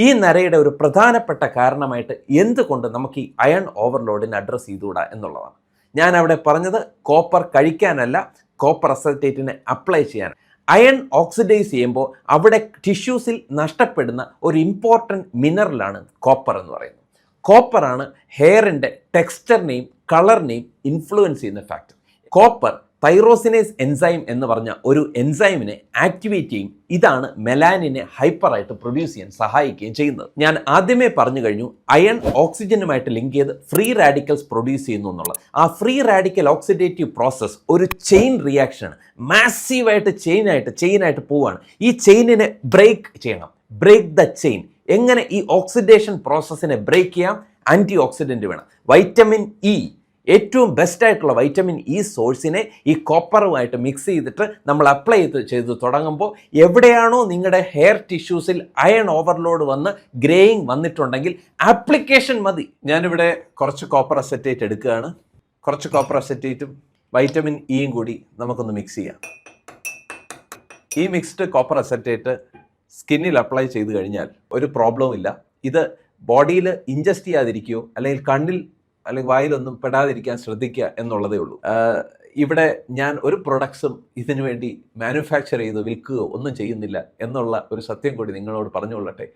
ഈ നരയുടെ ഒരു പ്രധാനപ്പെട്ട കാരണമായിട്ട് എന്തുകൊണ്ട് നമുക്ക് ഈ അയൺ ഓവർലോഡിനെ അഡ്രസ്സ് ചെയ്തുകൂടാ എന്നുള്ളതാണ്. ഞാൻ അവിടെ പറഞ്ഞത് കോപ്പർ കഴിക്കാനല്ല, കോപ്പർ അസറ്റേറ്റിനെ അപ്ലൈ ചെയ്യാൻ. അയൺ ഓക്സിഡൈസ് ചെയ്യുമ്പോൾ അവിടെ ടിഷ്യൂസിൽ നഷ്ടപ്പെടുന്ന ഒരു ഇമ്പോർട്ടൻറ്റ് മിനറലാണ് കോപ്പർ എന്ന് പറയുന്നത്. കോപ്പറാണ് ഹെയറിൻ്റെ ടെക്സ്ചറിനെയും കളറിനെയും ഇൻഫ്ലുവൻസ് ചെയ്യുന്ന ഫാക്ടർ. കോപ്പർ തൈറോസിനേസ് എൻസൈം എന്ന് പറഞ്ഞ ഒരു എൻസൈമിനെ ആക്ടിവേറ്റ് ചെയ്യും. ഇതാണ് മെലാനിനെ ഹൈപ്പറായിട്ട് പ്രൊഡ്യൂസ് ചെയ്യാൻ സഹായിക്കുകയും ചെയ്യുന്നത്. ഞാൻ ആദ്യമേ പറഞ്ഞു കഴിഞ്ഞു, അയൺ ഓക്സിജനുമായിട്ട് ലിങ്ക് ചെയ്ത് ഫ്രീ റാഡിക്കൽസ് പ്രൊഡ്യൂസ് ചെയ്യുന്നു എന്നുള്ളത്. ആ ഫ്രീ റാഡിക്കൽ ഓക്സിഡേറ്റീവ് പ്രോസസ്സ് ഒരു ചെയിൻ റിയാക്ഷനാണ്. മാസീവായിട്ട് ചെയിനായിട്ട് പോവുകയാണ്. ഈ ചെയിനിനെ ബ്രേക്ക് ചെയ്യണം. Break the chain. എങ്ങനെ ഈ ഓക്സിഡേഷൻ പ്രോസസ്സിനെ ബ്രേക്ക് ചെയ്യാം? ആൻറ്റി ഓക്സിഡൻറ്റ് വേണം. വൈറ്റമിൻ ഇ, ഏറ്റവും ബെസ്റ്റായിട്ടുള്ള വൈറ്റമിൻ ഇ സോഴ്സിനെ ഈ കോപ്പറുമായിട്ട് മിക്സ് ചെയ്തിട്ട് നമ്മൾ അപ്ലൈ ചെയ്ത് തുടങ്ങുമ്പോൾ എവിടെയാണോ നിങ്ങളുടെ ഹെയർ ടിഷ്യൂസിൽ അയൺ ഓവർലോഡ് വന്ന് ഗ്രേയിങ് വന്നിട്ടുണ്ടെങ്കിൽ ആപ്ലിക്കേഷൻ മതി. ഞാനിവിടെ കുറച്ച് കോപ്പർ അസറ്റേറ്റ് എടുക്കുകയാണ്. കുറച്ച് കോപ്പർ അസറ്റേറ്റും വൈറ്റമിൻ ഇയും കൂടി നമുക്കൊന്ന് മിക്സ് ചെയ്യാം. ഈ മിക്സ്ഡ് കോപ്പർ അസറ്റേറ്റ് സ്കിന്നിൽ അപ്ലൈ ചെയ്ത് കഴിഞ്ഞാൽ ഒരു പ്രോബ്ലവും ഇല്ല. ഇത് ബോഡിയിൽ ഇൻജസ്റ്റ് ചെയ്യാതിരിക്കുകയോ അല്ലെങ്കിൽ കണ്ണിൽ അല്ലെങ്കിൽ വായിലൊന്നും പെടാതിരിക്കാൻ ശ്രദ്ധിക്കുക എന്നുള്ളതേ ഉള്ളൂ. ഇവിടെ ഞാൻ ഒരു പ്രൊഡക്ട്സും ഇതിനു വേണ്ടി മാനുഫാക്ചർ ചെയ്ത് വിൽക്കുകയോ ഒന്നും ചെയ്യുന്നില്ല എന്നുള്ള ഒരു സത്യം കൂടി നിങ്ങളോട് പറഞ്ഞുകൊള്ളട്ടെ.